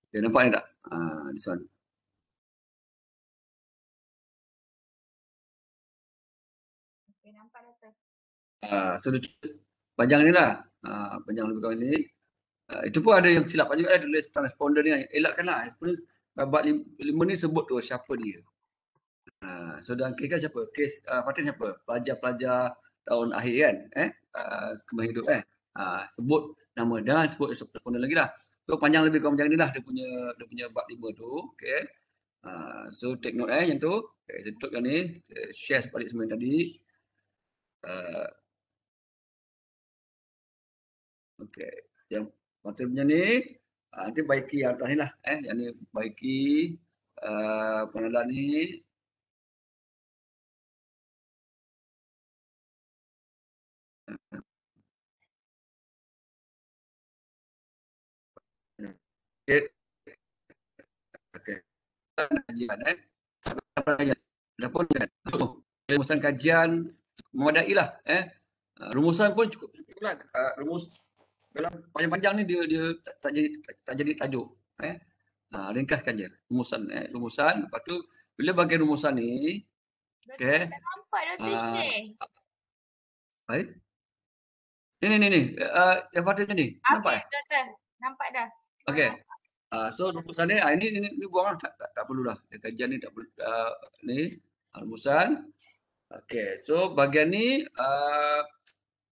Okay, nampak ni tak? This one. Okay, nampak doktor. So panjang ni lah. Panjang lebih kurang ni. Itu pun ada yang silap juga tulis transponder ni. Elakkanlah. Bab 5 ni sebut tu siapa dia. So dalam kes kan siapa? Kes Fatin siapa? Pelajar-pelajar tahun akhir kan? Kembali hidup sebut nama. Jangan sebut transponder lagi lah. So panjang lebih kurang macam ni lah dia punya bab 5 tu. Okay. So take note yang tu. Okay, saya tutup yang ni. Share sebalik semua yang tadi. Okay. Yang Fatin punya ni. Nanti baiki yang atas ni lah. Yang ni baiki pengenalan ni. Okay. Okay. Kajian Adapun rumusan kajian memadai lah. Rumusan pun cukup lah. Rumus dalam panjang-panjang ni dia tak jadi tajuk. Ringkaskan je rumusan. Rumusan. Lepas tu bila bagi rumusan ni, Doktor tak nampak doktor share. Baik. Ni. Yang pada ni. Nampak? Okay, doktor. Nampak dah. Okay. So rumusan ni, ini buang lah. Tak perlu lah. Kajian ni tak perlu. Ni rumusan. Okay. So bahagian ni,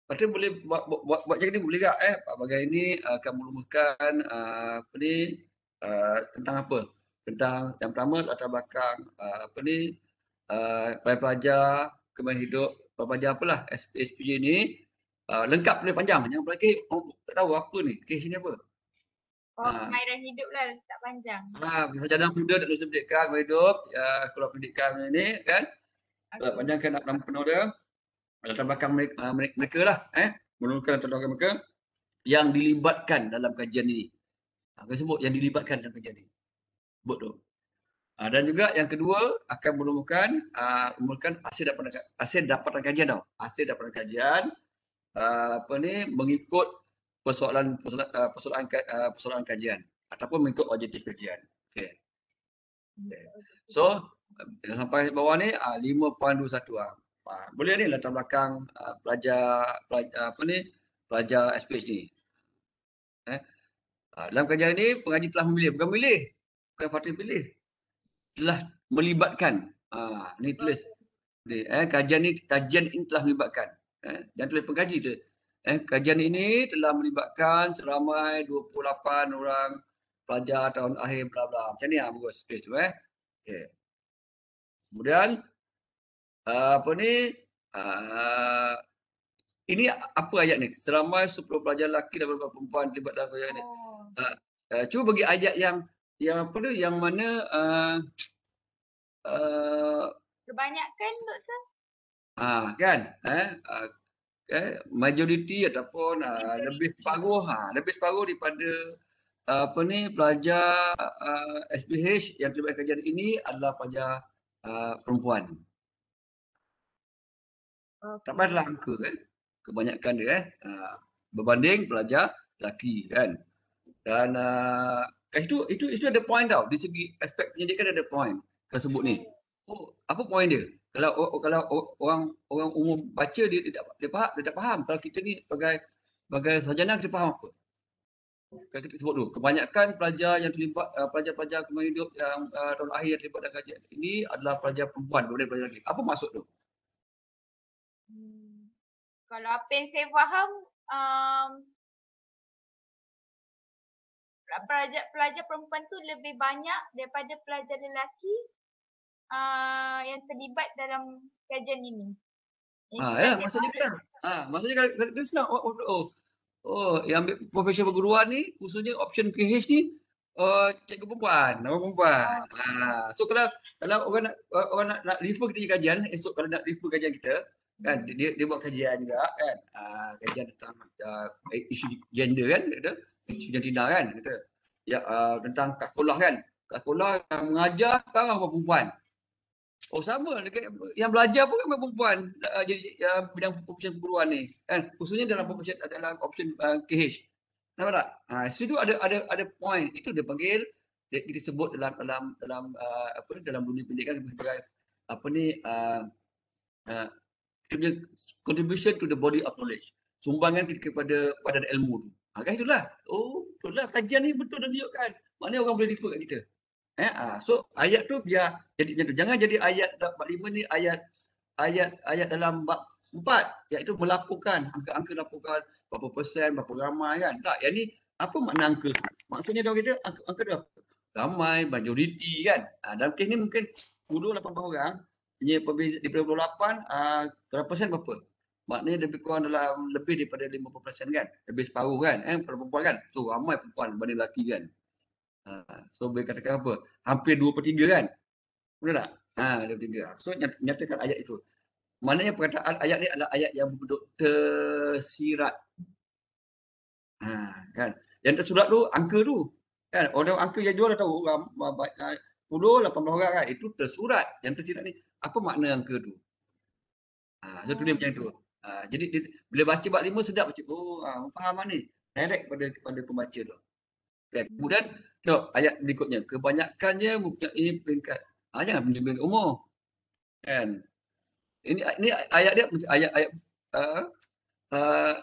Patut boleh buat macam ni boleh tak? Bahagian ini akan merumuskan tentang apa? Tentang yang pertama latar belakang pelajar kembali hidup, pelajar apalah SPJ ni lengkap boleh panjang. Yang lagi tak tahu apa ni, kes ni apa. Kemahiran hidup lah, tak panjang. Sarjana muda tak lulus pendidikan kembali hidup, sekolah pendidikan ni kan. Panjangkan nama penuh dia. Latar belakang mereka lah, menurunkan latar belakang mereka yang dilibatkan dalam kajian ini. Saya sebut yang dilibatkan dalam kajian ini. Sebut tu. Dan juga yang kedua akan menemukan hasil dapatan kajian tau. Hasil dapatan kajian mengikut persoalan kajian ataupun mengikut objektif kajian. Okay. So sampai bawah ni 5.21. Boleh ni latar belakang pelajar SPH ni. Dalam kajian ini pengaji telah memilih, bukan Fatin pilih, telah melibatkan. Ni tulis. Kajian ini telah melibatkan. Jangan tulis pengkaji tu. Kajian ini telah melibatkan seramai 28 orang pelajar tahun akhir bla bla. Macam ni bagus tulis tu Okay. Kemudian ini apa ayat ni? Seramai 10 pelajar lelaki dan beberapa perempuan terlibat dalam kajian ni. Cuba bagi ayat yang mana kebanyakan doktor? Kan? Majoriti ataupun lebih separuh daripada pelajar SPH yang terlibat kajian ini adalah pelajar perempuan. Tak payahlah angka kan. Kebanyakan dia berbanding pelajar lelaki kan. Dan itu ada point tau. Di segi aspek pendidikan ada point tersebut ni. Apa point dia? Kalau orang umum baca dia tak faham. Kalau kita ni sebagai sarjana kita faham apa? Kalau kita sebut dulu, kebanyakan pelajar yang terlibat, pelajar-pelajar kembali hidup yang tahun akhir yang terlibat dalam kajian ini adalah pelajar perempuan berbanding pelajar lelaki. Apa maksud tu? Kalau apa yang saya faham, pelajar perempuan tu lebih banyak daripada pelajar lelaki yang terlibat dalam kajian ini. Maksudnya kan. Maksudnya kalau senang. Yang ambil profesi perguruan ni khususnya option PH ni cikgu perempuan, orang perempuan. So kalau orang nak refer kita kajian, esok kalau nak refer kajian kita kan, dia buat kajian juga kan. Kajian tentang isu gender kan, isu jantina kan, kata. Ya, tentang kakulah kan. Kakulah yang mengajar sekarang orang perempuan. Sama yang belajar pun kan perempuan jadi bidang profesi perguruan ni kan, khususnya dalam option KH. Nampak tak? Situ ada point. Itu dia panggil, kita sebut dalam dunia pendidikan sebagai apa ni uh, contribution to the body of knowledge. Sumbangan kita kepada ilmu tu. Kan itulah. Oh, itulah kajian ni betul dah tunjukkan. Mana orang boleh refer kat kita. So ayat tu biar jadi macam tu. Jangan jadi ayat bab 5 ni ayat dalam bab 4 iaitu melaporkan angka-angka laporkan berapa persen, berapa ramai kan. Tak, yang ni apa makna angka tu? Maksudnya dia kata angka tu apa? Ramai, majoriti kan. Dalam kes ni mungkin 10-18 orang, ini daripada 28, berapa persen berapa? Maknanya lebih kurang dalam lebih daripada 50% kan. Lebih separuh kan. Perempuan kan. So ramai perempuan berbanding lelaki kan. So boleh katakan apa? Hampir 2/3 kan. Betul tak? 2/3. So nyatakan ayat itu. Maknanya perkataan ayat ni adalah ayat yang berbentuk tersirat. Kan. Yang tersurat tu angka tu. Kan. Orang angka yang jual dah tahu 10, 18 orang kan. Itu tersurat. Yang tersirat ni apa makna angka tu? So tulis macam tu. Jadi bila baca bab 5 sedap baca. Faham ni. Direct kepada pembaca tu. Okay. Kemudian tengok ayat berikutnya. Kebanyakannya mempunyai peringkat. Jangan peringkat umur. Kan. Ini ayat dia ayat uh, uh,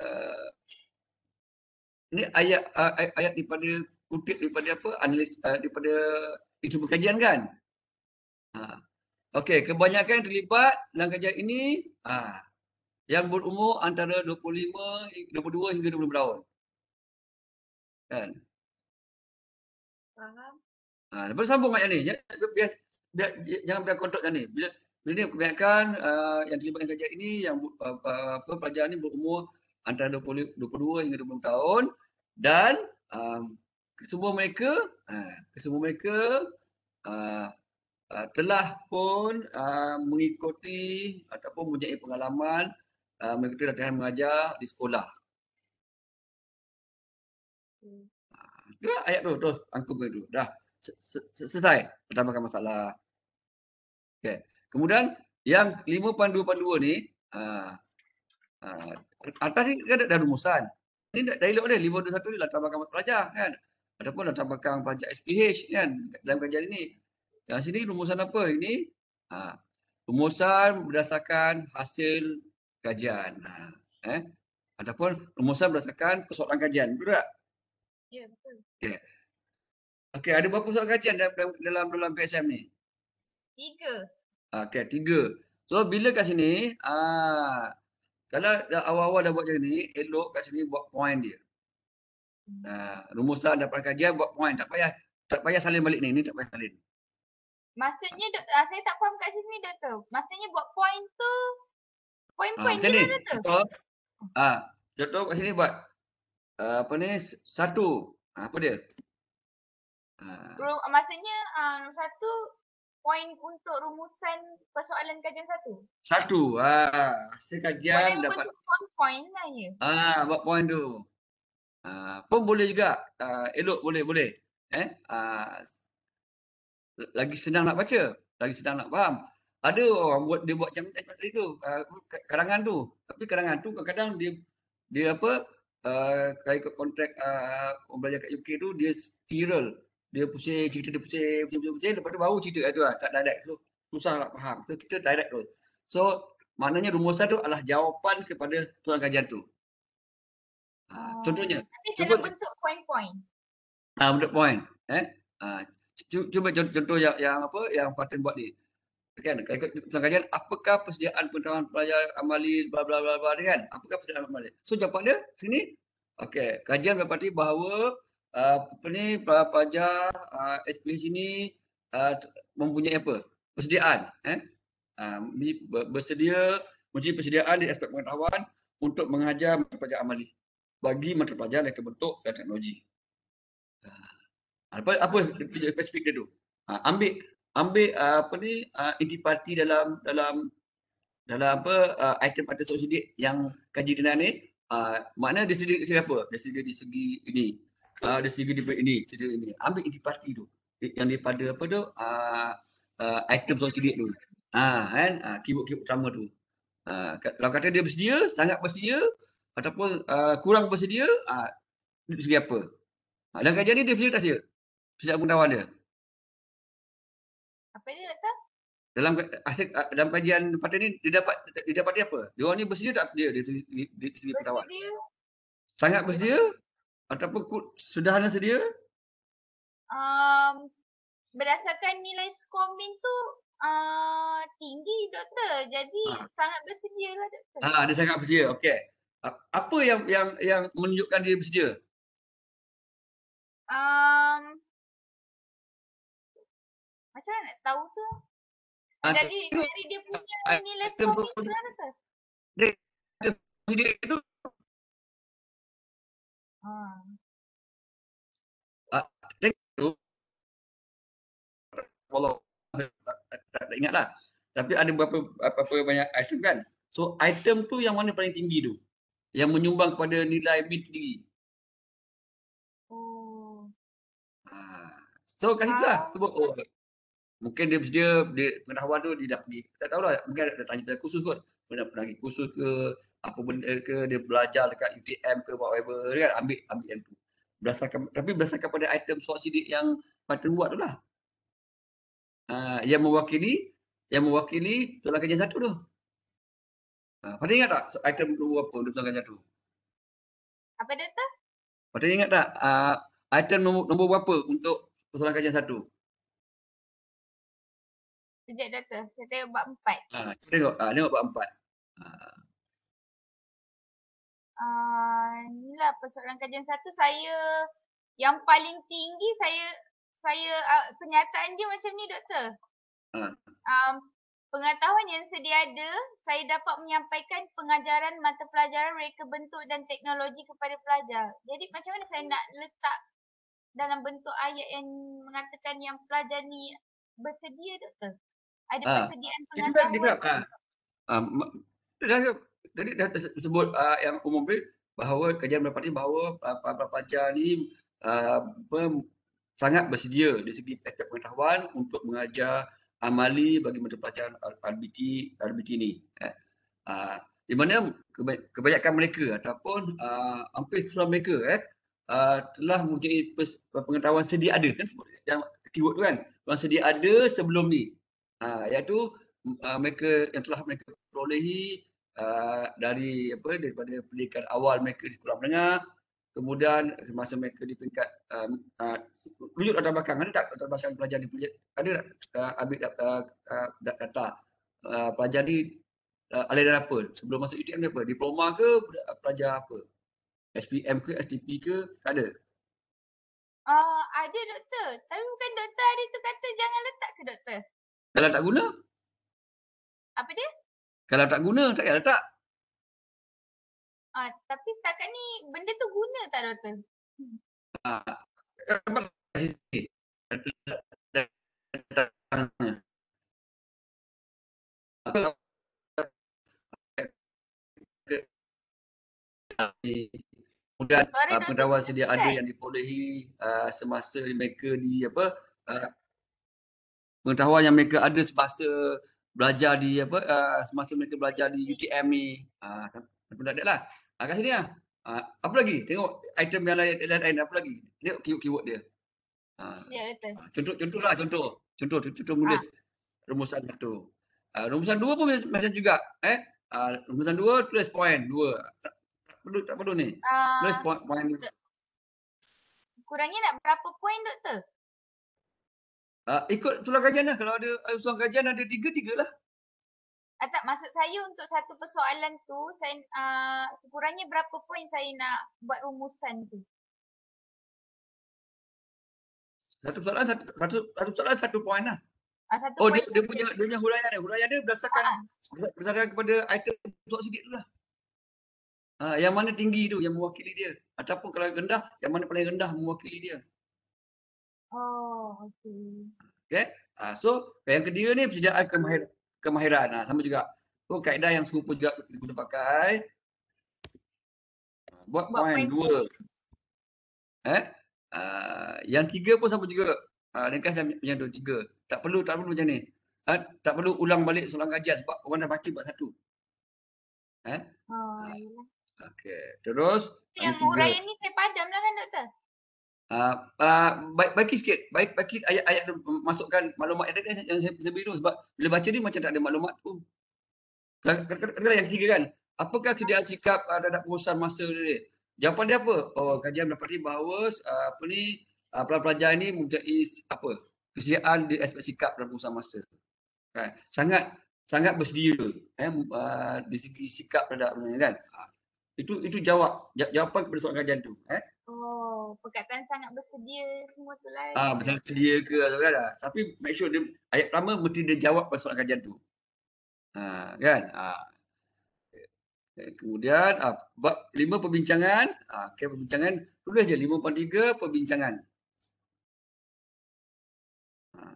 uh, ini ayat daripada kutip daripada apa analis daripada isu kajian kan. Okey, kebanyakan yang terlibat dalam kajian ini yang berumur antara 22 hingga 20 tahun. Kan? Faham. Lepas sambung ayat ni. Jangan biar kontok macam ni. Bila ni kebanyakan yang terlibat dalam kajian ini yang pelajar ni berumur antara 22 hingga 20 tahun dan kesemua mereka telah pun mengikuti ataupun mempunyai pengalaman mengikuti latihan mengajar di sekolah. Itu ayat tu, angkum itu. Dah selesai pertambakan masalah. Okay. Kemudian yang 5.2.2 ni atas ni kan ada rumusan. Ini dah elok dia 521 ni latar belakang pelajar kan. Ataupun latar belakang pelajar SPH kan dalam kajian ini. Yang sini rumusan apa? Ini rumusan berdasarkan hasil kajian. Ataupun rumusan berdasarkan persoalan kajian. Betul tak? Ya, betul. Okey, ada berapa soalan kajian dalam PSM ni? 3. Okey, 3. So bila kat sini kalau awal-awal dah buat macam ni, elok kat sini buat point dia. Rumusan dapat kajian buat point, tak payah salin balik ni tak payah salin. Maksudnya saya tak faham kat sini Doktor. Maksudnya buat point tu point-point Macam je ni. lah Doktor. Contoh kat sini buat apa ni 1. Apa dia? Maksudnya satu point untuk rumusan persoalan kajian 1. 1. Hasil kajian dapat point lah ya. buat point tu. Pun boleh juga. Elok boleh. Lagi senang nak baca, lagi senang nak faham. Ada orang dia buat macam itu, karangan tu. Tapi karangan tu kadang-kadang dia apa kalau ikut kontrak orang belajar kat UK tu dia spiral. Dia pusing, cerita dia pusing, lepas tu baru cerita tu lah. Tak direct. So susah nak faham. So kita direct tu. So maknanya rumusan tu adalah jawapan kepada soalan kajian tu. Contohnya. Tapi dalam bentuk point-point. Bentuk point. Cuba contoh yang apa yang Fatin buat ni. Kan kalau kajian apakah persediaan pengetahuan pelajar amali bla bla bla bla kan? Apakah persediaan amali? So jawapan dia sini. Okey, kajian mendapati bahawa pelajar SPH ini mempunyai apa? Persediaan mempunyai persediaan di aspek pengetahuan untuk mengajar mata pelajar amali bagi mata pelajar yang berbentuk dan teknologi. Apa spesifik dia tu? Ambil intipati dalam apa item subsidi yang kaji dia ni makna dari segi apa? Dari segi ini. Dari segi ini, ambil intipati tu yang daripada apa tu item subsidi tu. Kan keyword utama tu. Kalau kata dia bersedia, sangat bersedia ataupun kurang bersedia, dari segi apa? Dalam kajian ni dia facilitas dia. Sejak pengetahuan dia. Apa dia doktor? Dalam kajian tempat ni dia dapati apa? Dia orang ni bersedia tak dia dari segi pengetahuan? Bersedia. Sangat bersedia ataupun sederhana sedia? Berdasarkan nilai skor min tu tinggi doktor. Jadi sangat bersedia lah doktor. Dia sangat bersedia. Okey. Apa yang menunjukkan dia bersedia? Macam mana nak tahu tu? Dari dia punya nilai item skor min tu lah doktor. dia bersedia itu walau tak ingat lah. Tapi ada berapa banyak item kan. So item tu yang mana paling tinggi tu? Yang menyumbang kepada nilai min tinggi. So kat situ lah. Sebut mungkin dia bersedia pengetahuan tu dia dah pergi. Tak tahulah. Mungkin ada tanya pada khusus kot. Dia pernah pergi khusus ke apa benda ke, dia belajar dekat UTM ke whatever kan, ambil yang tu. Berdasarkan pada item soal sidik yang patron buat tu lah. Yang mewakili soalan kajian satu tu. Pada ingat tak item nombor apa untuk soalan kajian satu? Apa doktor? Pada ingat tak item nombor berapa untuk soalan kajian satu? Sekejap doktor, saya tengok bab 4. Tengok bab 4. Inilah persoalan kajian satu saya yang paling tinggi saya pernyataan dia macam ni doktor. Pengetahuan yang sedia ada, saya dapat menyampaikan pengajaran mata pelajaran reka bentuk dan teknologi kepada pelajar. Jadi macam mana saya nak letak dalam bentuk ayat yang mengatakan yang pelajar ni bersedia doktor? Ada persediaan pengetahuan. Jadi dah tersebut yang umum bahawa kajian mendapati bahawa para pelajar ni sangat bersedia dari segi pengetahuan untuk mengajar amali bagi mata pelajaran RBT ni. Di mana kebanyakan mereka ataupun hampir keseluruhan mereka telah mempunyai pengetahuan sedia ada kan, yang keyword tu kan, pengetahuan sedia ada sebelum ni. Iaitu mereka yang telah mereka perolehi daripada pendidikan awal mereka di sekolah menengah, kemudian semasa mereka di peringkat rujuk latar belakang, ada tak latar belakang pelajar ni? Ada tak ambil data pelajar ni aliran apa? Sebelum masuk UTM ni apa? Diploma ke, pelajar apa? SPM ke, STP ke? Tak ada? Ada doktor. Tapi bukan doktor hari tu kata jangan letak ke doktor? Kalau tak guna? Apa dia? Kalau tak guna, tak payah letak. Tapi setakat ni benda tu guna tak doktor? Kemudian pengetahuan sedia ada yang diperolehi semasa mereka di pengetahuan yang mereka ada semasa belajar di semasa mereka belajar di UTM ni. Sampai tak lah. Kat sini lah. Apa lagi? Tengok item yang lain apa lagi? Tengok keyword dia. Ya betul. Contoh menulis rumusan 1. Rumusan 2 pun macam juga. Rumusan 2 tulis poin 2. Tak perlu ni. Tulis poin 2. Kurangnya nak berapa poin doktor? Ikut soalan kajian lah. Kalau ada soalan kajian ada 3 lah. Tak, maksud saya untuk satu persoalan tu, saya sekurangnya berapa poin saya nak buat rumusan tu? Satu soalan 1 poin lah. Poin dia punya huraian dia. Huraian dia berdasarkan kepada item soal sidik tu lah. Yang mana tinggi tu yang mewakili dia. Ataupun kalau rendah, yang mana paling rendah mewakili dia. Okay. So, yang kedua ni persediaan kemahiran. Sama juga. So, kaedah yang serupa juga kita pakai. Buat poin 2. Yang 3 pun sama juga. Ringkas yang 2, 3. Tak perlu macam ni. Tak perlu ulang balik soalan kajian sebab orang dah baca bab 1. Okey. Terus yang huraian ni saya padam lah kan doktor? Baiki sikit. Baiki ayat-ayat tu, masukkan maklumat yang saya beri tu. Sebab bila baca ni macam tak ada maklumat tu. Kadang-kadang yang ketiga kan. Apakah kesediaan sikap terhadap pengurusan masa ni? Jawapan dia apa? Oh, kajian mendapati bahawa pelajar ni mempunyai kesediaan di aspek sikap dalam pengurusan masa. Kan? Sangat bersedia di segi sikap terhadap kan. Itu jawapan kepada soalan kajian tu. Oh, perkataan sangat bersedia semua tu lah. Bersedia ke atau kan. Tapi make sure dia, ayat pertama mesti dia jawab pada soalan kajian tu. Kan? Kemudian bab 5 perbincangan. Okay, perbincangan tulis je 5.3 perbincangan.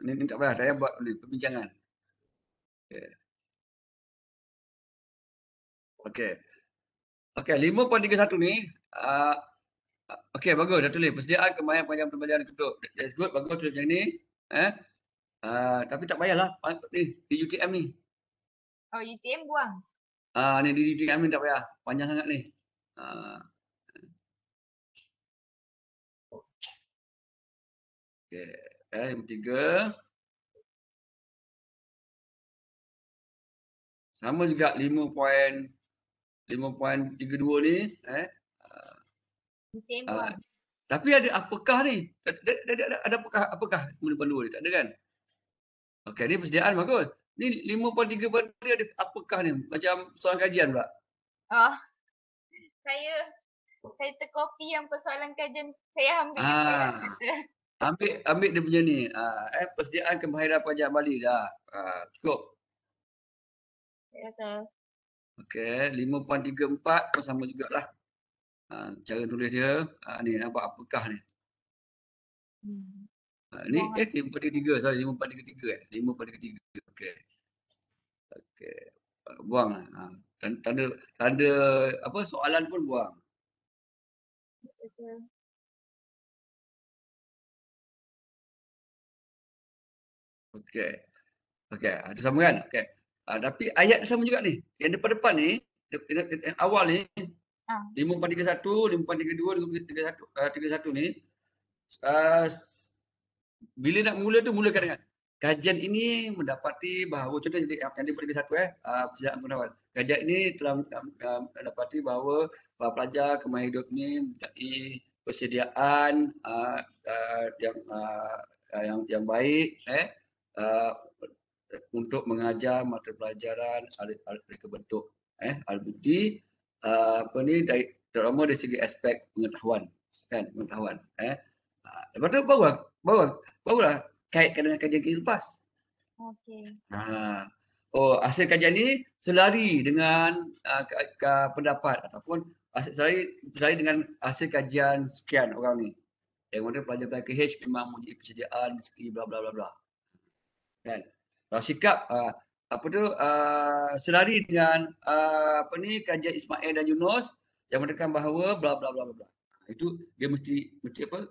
Ni tak payah, saya buat tulis perbincangan. Okey. Okey, 5.31 ni okey, bagus dah tulis. Persediaan kemahiran pengajaran pembelajaran tutup. That's good, bagus tulis macam ni. Tapi tak payahlah ni di UTM ni. Oh, UTM buang. Ni di UTM ni tak payah. Panjang sangat ni. Okey, yang ketiga. Sama juga 5.32 ni. UTM buang. Tapi ada apakah ni? Ada apakah 5.2 ni? Tak ada kan? Okey, ni persediaan bagus. Ni 5.3 ni ada apakah ni? Macam soalan kajian pula. Oh, saya terkopi yang persoalan kajian. Saya ambil ambil dia punya ni. Persediaan kemahiran pelajar Bali dah. Cukup. Betul. Okey, 5.34 pun sama jugalah. Cara tulis dia. Ni nampak apakah ni? Ni 5.3, sorry 5.33 5.33. Okey. Okey. Buang tanda apa soalan pun buang. Betul. Okey. Okey, ada sama kan? Okey. Tapi ayat sama juga ni. Yang depan-depan ni, yang awal ni 5.31, 5.32, 5.31 ni bila nak mula tu mulakan dengan kajian ini mendapati bahawa contoh yang daripada satu persediaan pengetahuan. Kajian ini telah mendapati bahawa para pelajar kemahiran hidup ini mempunyai persediaan yang baik untuk mengajar mata pelajaran reka bentuk alat bukti terutama dari segi aspek pengetahuan kan pengetahuan lepas tu barulah kaitkan dengan kajian kita lepas. Okey. Hasil kajian ni selari dengan pendapat ataupun selari dengan hasil kajian sekian orang ni. Yang mana pelajar-pelajar KH memang mempunyai persediaan segi bla bla bla bla. Kan? Kalau sikap selari dengan kajian Ismail dan Yunus yang menekan bahawa bla bla bla bla. Itu dia mesti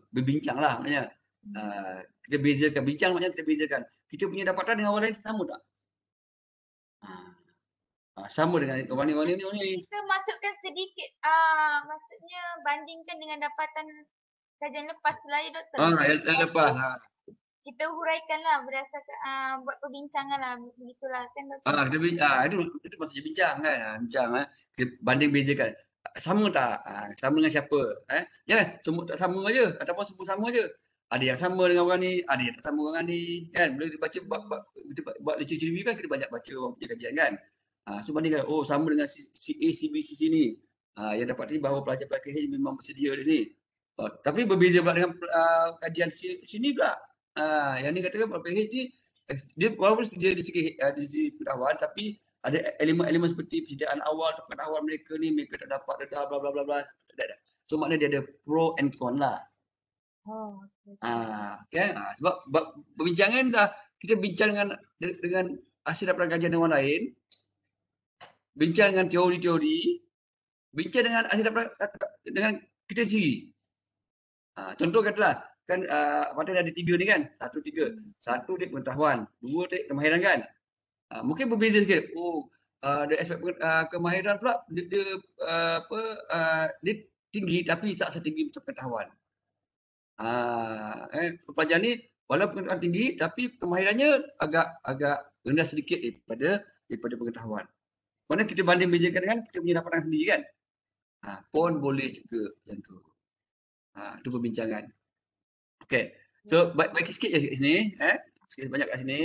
berbincanglah maknanya. Kita bezakan, bincang maknanya kita bezakan. Kita punya dapatan dengan orang lain sama tak? Sama dengan orang ni. Kita masukkan sedikit, maksudnya bandingkan dengan dapatan kajian lepas tu lah ya doktor. Yang lepas. Kita huraikanlah berdasarkan buat perbincangan lah begitulah kan doktor. Itu maksudnya bincang kan. Bincang kita banding bezakan. Sama tak? Sama dengan siapa? Jangan semua tak sama aja ataupun semua sama aja. Ada yang sama dengan orang ni, ada yang tak sama dengan orang ni kan. Bila kita baca buat literature review kan kita banyak baca orang punya kajian kan. So bandingkan sama dengan si A, si B, si ni. Yang dapati bahawa pelajar-pelajar KH memang bersedia di sini. Tapi berbeza pula dengan kajian sini pula. Yang ni katakan PH ni dia walaupun dia di segi pengetahuan tapi ada elemen-elemen seperti persediaan awal pengetahuan mereka ni mereka tak dapat dedah bla bla bla bla. So maknanya dia ada pro and con lah. Okay. Sebab perbincangan dah kita bincang dengan hasil daripada kajian orang lain, bincang dengan teori-teori, bincang dengan hasil daripada dengan kita sendiri. Contoh katalah kan patut ada 3 ni kan. 1 dia pengetahuan, 2 dia kemahiran kan. Mungkin berbeza sikit. Dari aspek kemahiran pula dia tinggi tapi tak setinggi pengetahuan. Pelajar ni walaupun pengetahuan tinggi tapi kemahirannya agak rendah sedikit daripada pengetahuan. Mana kita banding bezakan dengan kita punya dapatan sendiri kan. Pun boleh juga macam tu. Itu perbincangan. Okey. So bagi sikit je kat sini, sikit banyak kat sini.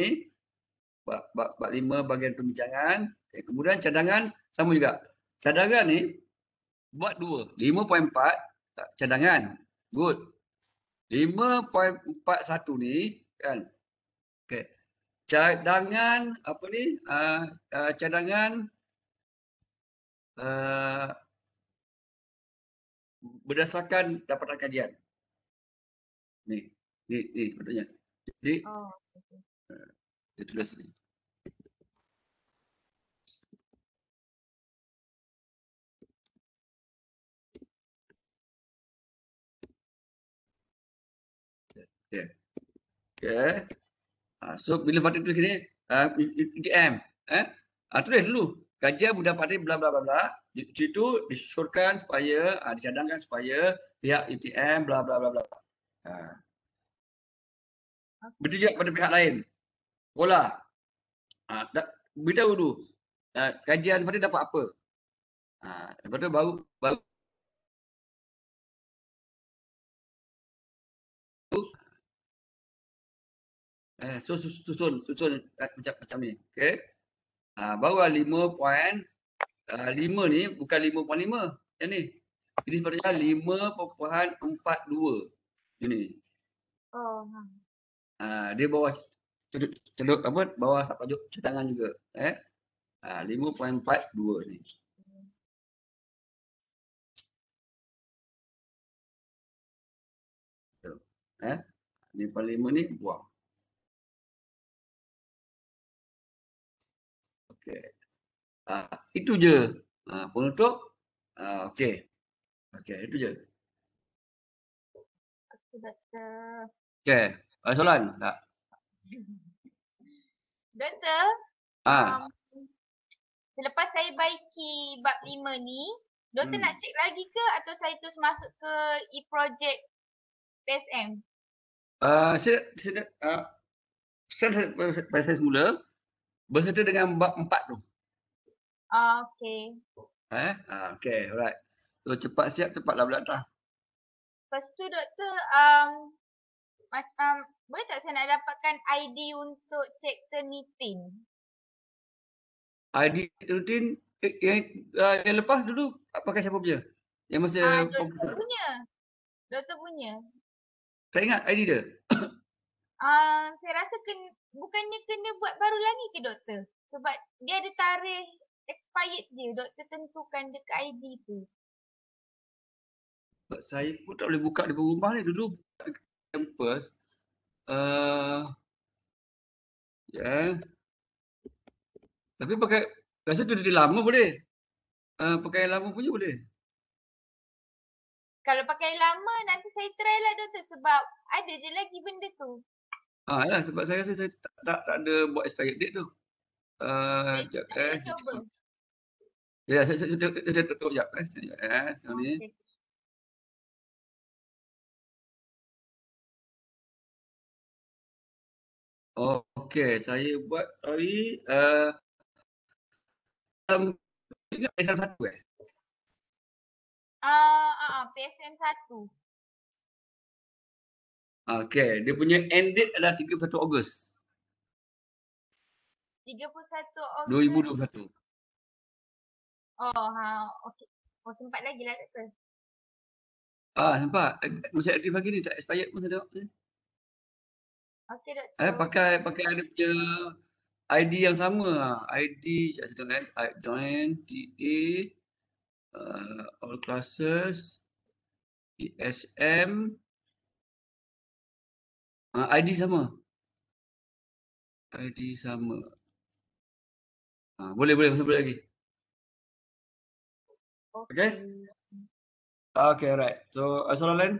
Bab 5 bahagian perbincangan. Okay. Kemudian cadangan sama juga. Cadangan ni buat 2. 5.4 cadangan. Good. 5.41 ni kan. Okey. Cadangan apa ni? Cadangan berdasarkan dapatan kajian. Ni contohnya. Jadi dia tulis ni. Okay. So bila Fatih tulis ni, UTM, tulis dulu. Kajian mendapati bla bla bla bla. Di situ disyorkan supaya, dicadangkan supaya pihak UTM bla bla bla bla. Betul juga pada pihak lain. Sekolah. Beritahu dulu. Kajian Fatih dapat apa. Lepas tu baru susun macam ni. Okey. Baru 5.5 ni bukan 5.5 yang ni. Ini sepatutnya 5.42. Ini. Dia bawah cedok apa bawah tajuk cadangan juga. 5.42 ni. Betul. 5.5 ni buang. Okey. Itu je. Penutup. Okey. Okey, itu je. Okey. Ada soalan tak? Doktor, selepas saya baiki bab 5 ni, doktor nak cek lagi ke atau saya terus masuk ke e-project PSM? Saya semula berserta dengan bab 4 tu. Okey. Okey, alright. So cepat siap, cepatlah belajar. Lepas tu doktor, boleh tak saya nak dapatkan ID untuk cek Turnitin? ID rutin yang lepas dulu pakai siapa punya? Yang masa doktor punya. Doktor punya. Tak ingat ID dia? Saya rasa bukannya kena buat baru lagi ke doktor? Sebab dia ada tarikh expired dia. Doktor tentukan dekat ID tu. Sebab saya pun tak boleh buka di rumah ni. Dulu campus. Tapi pakai, rasa tu dia lama boleh. Pakai yang lama punya boleh. Kalau pakai lama nanti saya try lah doktor. Sebab ada je lagi benda tu. Yalah, sebab saya rasa saya tak ada buat expired date tu. Saya cuba. Ya, saya tutup sekejap. Sekejap ni. Okey, saya buat tadi ingat PSM 1 PSM 1. Okey, dia punya end date adalah 31 Ogos. 31 Ogos 2021. okey. Sempat lagi lah doktor. Nampak? Masih aktif lagi ni, tak expired pun saya tengok. Okey doktor. Pakai dia punya ID yang sama. ID, saya tengok join, TA, all classes, PSM, ID sama. ID sama. Boleh, sebut lagi. Okay? Okay, alright. So, soalan lain?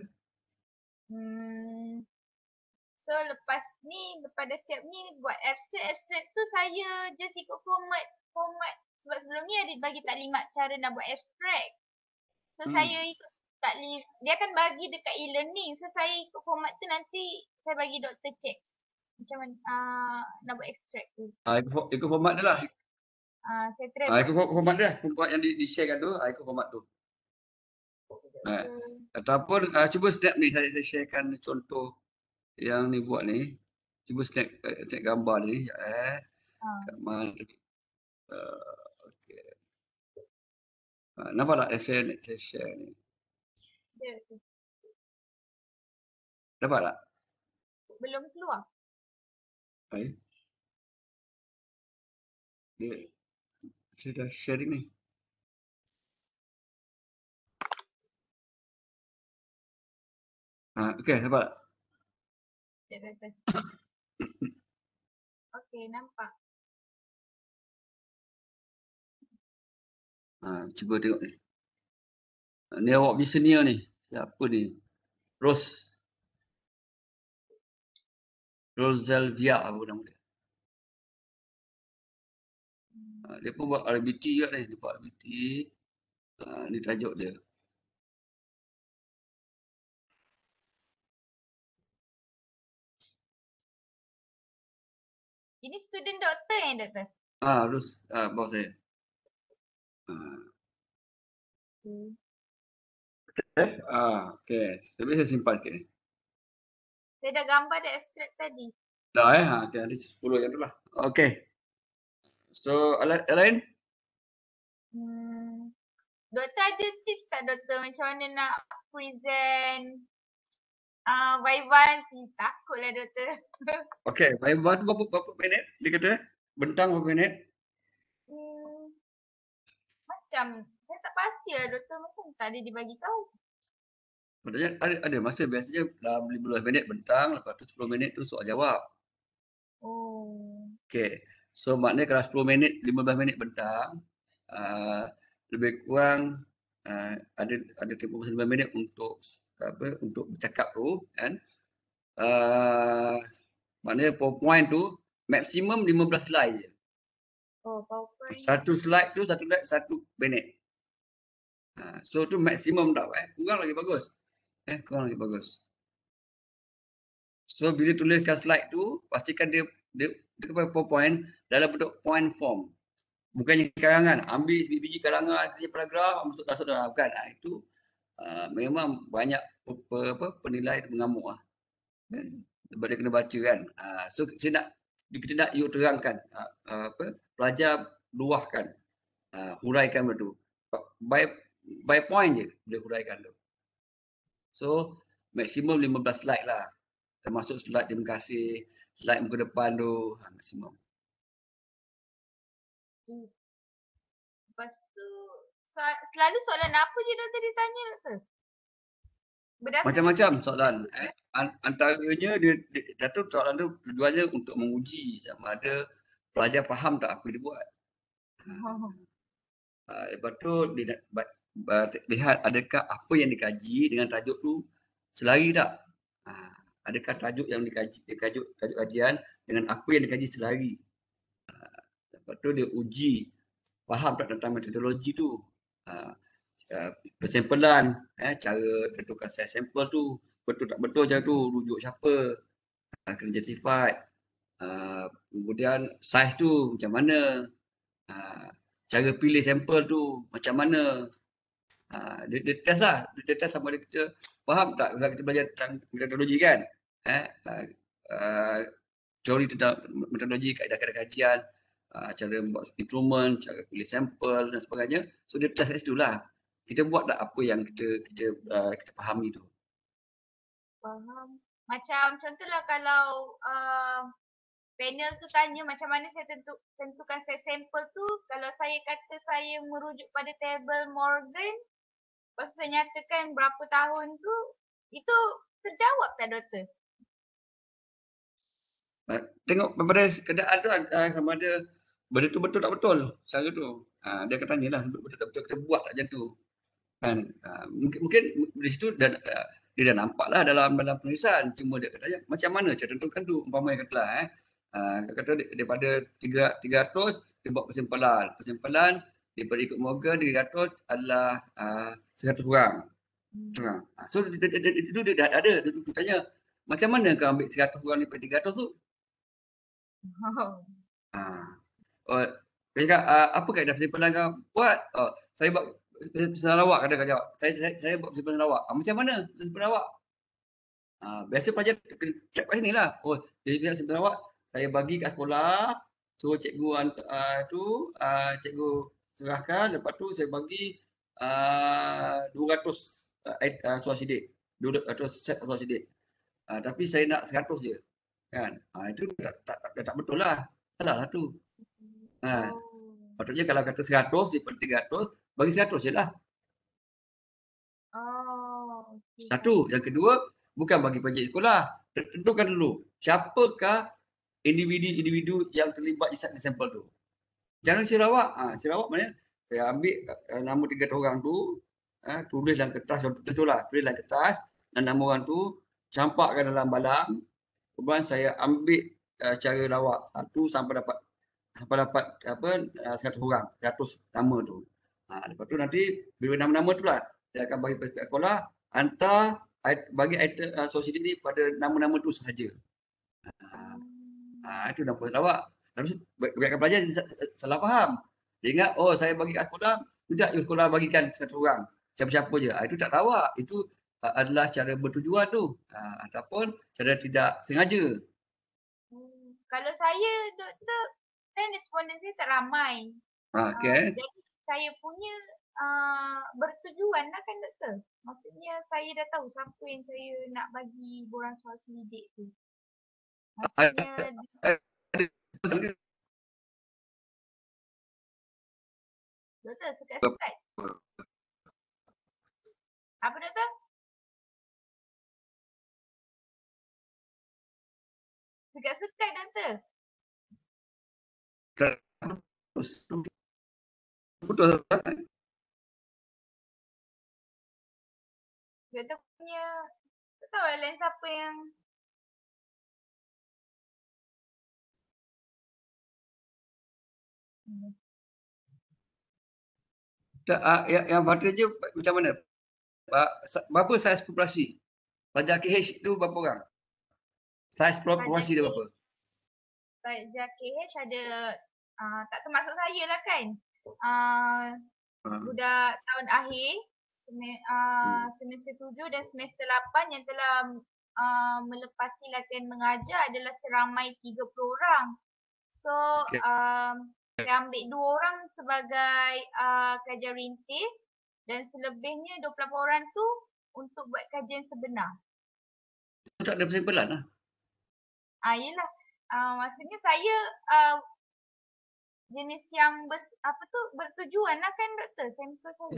So, lepas dah siap ni buat abstract tu saya just ikut format. Sebab sebelum ni ada bagi taklimat cara nak buat abstract. So, saya ikut dia akan bagi dekat e-learning. So saya ikut format tu, nanti saya bagi doktor check macam mana nak buat extract tu. Ikut format dia lah. Saya try buat Ikut format dia, format yang di-share tu, ikut format tu. Ataupun cuba snap ni, saya sharekan contoh yang ni buat ni. Cuba snap gambar ni. Kat mana tadi? Okey. Nampak tak saya share ni? Dapat tak? Belum keluar. Saya dah sharing ni. Okey, dapat tak? Okey, nampak. Cuba tengok ni. Ni awak punya senior ni. Siapa ni? Rosalvia apa nama dia. Dia pun buat RBT juga ni. Dia buat RBT. Ni tajuk dia. Ini student doktor yang doktor? Bawah saya. Okey. Saya simpan sikit ni. Saya dah gambar dah extract tadi. Dah okey, ada 10 yang tu lah. Okey. So, alat lain? Doktor ada tips tak doktor macam mana nak present Viva nanti? Takutlah doktor. Okey, Viva tu berapa minit? Dia kata bentang berapa minit? Macam saya tak pasti lah doktor, macam tak ada dibagi tahu. Maksudnya ada masa biasanya dalam 15 minit bentang, lepas tu 10 minit tu soal jawab. Okey. So maknanya kalau 10 minit, 15 minit bentang, lebih kurang ada tempoh 9 minit untuk untuk bercakap tu kan. Maknanya PowerPoint tu maksimum 15 slide je. PowerPoint. Satu slide tu 1 minit. So tu maksimum dah. Kurang lagi bagus. Kurang lagi bagus. So bila tuliskan slide tu, pastikan dia kepada PowerPoint dalam bentuk point form. Bukannya karangan, ambil sebiji karangan, kerja paragraf, masuk dalam bukan. Itu memang banyak penilai mengamuk lah. Sebab dia kena baca kan. So kita nak you terangkan, pelajar luahkan, huraikan betul. By point je dia huraikan tu. So maksimum 15 slide lah. Termasuk slide terima kasih, slide muka depan tu, maksimum. Lepas tu, selalu soalan apa je doktor ditanya doktor? Macam-macam soalan. Antaranya Datuk soalan tu tujuannya untuk menguji sama ada pelajar faham tak apa dia buat. Lepas tu dia lihat adakah apa yang dikaji dengan tajuk tu selari tak. Adakah tajuk yang dikaji, tajuk kajian dengan apa yang dikaji selari. Lepas tu dia uji faham tak tentang metodologi tu. Persampelan, cara tentukan size sampel tu, betul tak betul macam tu, rujuk siapa, kena justified. Kemudian size tu macam mana, cara pilih sampel tu macam mana. Dia test lah, dia test sama ada kita faham tak kalau kita belajar tentang metodologi kan. Teori tentang metodologi, kaedah-kaedah kajian, cara buat instrumen, cara pilih sampel dan sebagainya. So dia test kat situ lah. Kita buat tak apa yang kita fahami tu. Faham. Macam contohlah kalau panel tu tanya macam mana saya tentukan set sampel tu, kalau saya kata saya merujuk pada tabel Morgan, lepas tu saya nyatakan berapa tahun tu, itu terjawab tak doktor? Tengok pada keadaan tu sama ada benda tu betul tak betul cara tu. Dia akan tanyalah betul tak betul kita buat tak macam tu. Kan? Mungkin di situ dia dah nampaklah dalam penulisan, cuma dia kata macam mana cara tentukan tu, umpamanya katalah kata daripada 300 dia buat persimpulan daripada ikut Morgan 300 adalah 100 orang. So itu dia dah ada. Dia tanya, macam mana kau ambil 100 orang lipat 300 tu? Oh. Oh, dia cakap, apa kaedah persimpulan kau buat? Saya buat persimpulan lawak, kata kau jawab. Saya buat persimpulan lawak. Macam mana persimpulan lawak? Biasa pelajar check kat sini lah. Oh, jadi persimpulan lawak, saya bagi kat sekolah, suruh cikgu cikgu serahkan, lepas tu saya bagi 200 soal sidik. 200 set soal sidik. Tapi saya nak 100 je. Kan? Itu tak betul lah. Salah lah tu. Oh. Patutnya kalau kata 100 daripada 300, bagi 100 je lah. Oh. Okay. Satu. Yang kedua, bukan bagi pelajar sekolah. Tentukan dulu, siapakah individu-individu yang terlibat di sampel tu. Jangan Sarawak. Sarawak mana? Saya ambil nama 300 orang tu, tulis dalam kertas, contohlah, tulis dalam kertas, dan nama orang tu, campakkan dalam balang, kemudian saya ambil cara lawak satu sampai dapat 100 orang, 100 nama tu. Lepas tu nanti bila nama-nama tu lah dia akan bagi pihak sekolah hantar bagi item sosial ni pada nama-nama tu sahaja. Itu nama lawak. Tapi kebanyakan pelajar salah faham. Dia ingat saya bagi kat sekolah, tidak sekolah bagikan 100 orang. Siapa-siapa je. Itu tak lawak. Itu adalah cara bertujuan tu. Ataupun cara tidak sengaja. Kalau saya, doktor, kan responden saya tak ramai. Okay. Jadi saya punya bertujuan lah kan, doktor. Maksudnya saya dah tahu siapa yang saya nak bagi borang soal selidik tu. Maksudnya doktor, sekat-sekat. Apa, doktor? Sekat-sekat, doktor. Betul. Doktor punya, tak tahu lah lain siapa yang Yang baterai je macam mana? Berapa saiz populasi? Pelajar KH tu berapa orang? Saiz populasi dia berapa? Pelajar KH ada, tak termasuk saya lah kan. Budak tahun akhir, semester 7 dan semester 8 yang telah melepasi latihan mengajar adalah seramai 30 orang. So, saya ambil 2 orang sebagai kajian rintis dan selebihnya 28 orang tu untuk buat kajian sebenar. Tak ada persimpulan lah. Yelah. Maksudnya saya jenis yang bertujuan lah kan, doktor, sampel saya.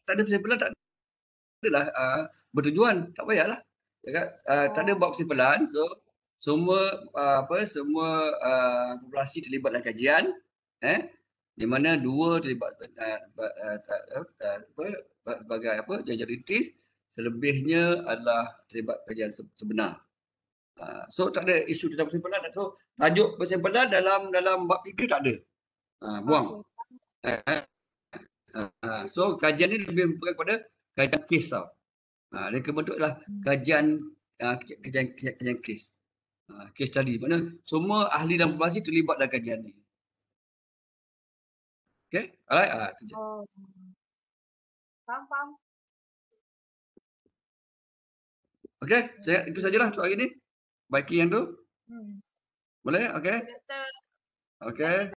Tak ada persimpulan, tak adalah bertujuan, tak payahlah. Tak ada buat persimpulan, so semua populasi terlibat dalam kajian, di mana 2 terlibat sebagai jajar rintis, selebihnya adalah terlibat kajian sebenar. So tak ada isu tentang persimpulan, so tajuk persimpulan dalam bab 3 tak ada. Buang. So kajian ni lebih kepada kajian kes tau. Dia kebentuklah kajian kes. Kes tadi. Mana semua ahli dan populasi terlibat dalam kajian ni. Okay? Alright? Faham. Okay? Itu sajalah untuk hari ni. Baiki yang tu. Boleh? Okay? Doktor. Okay.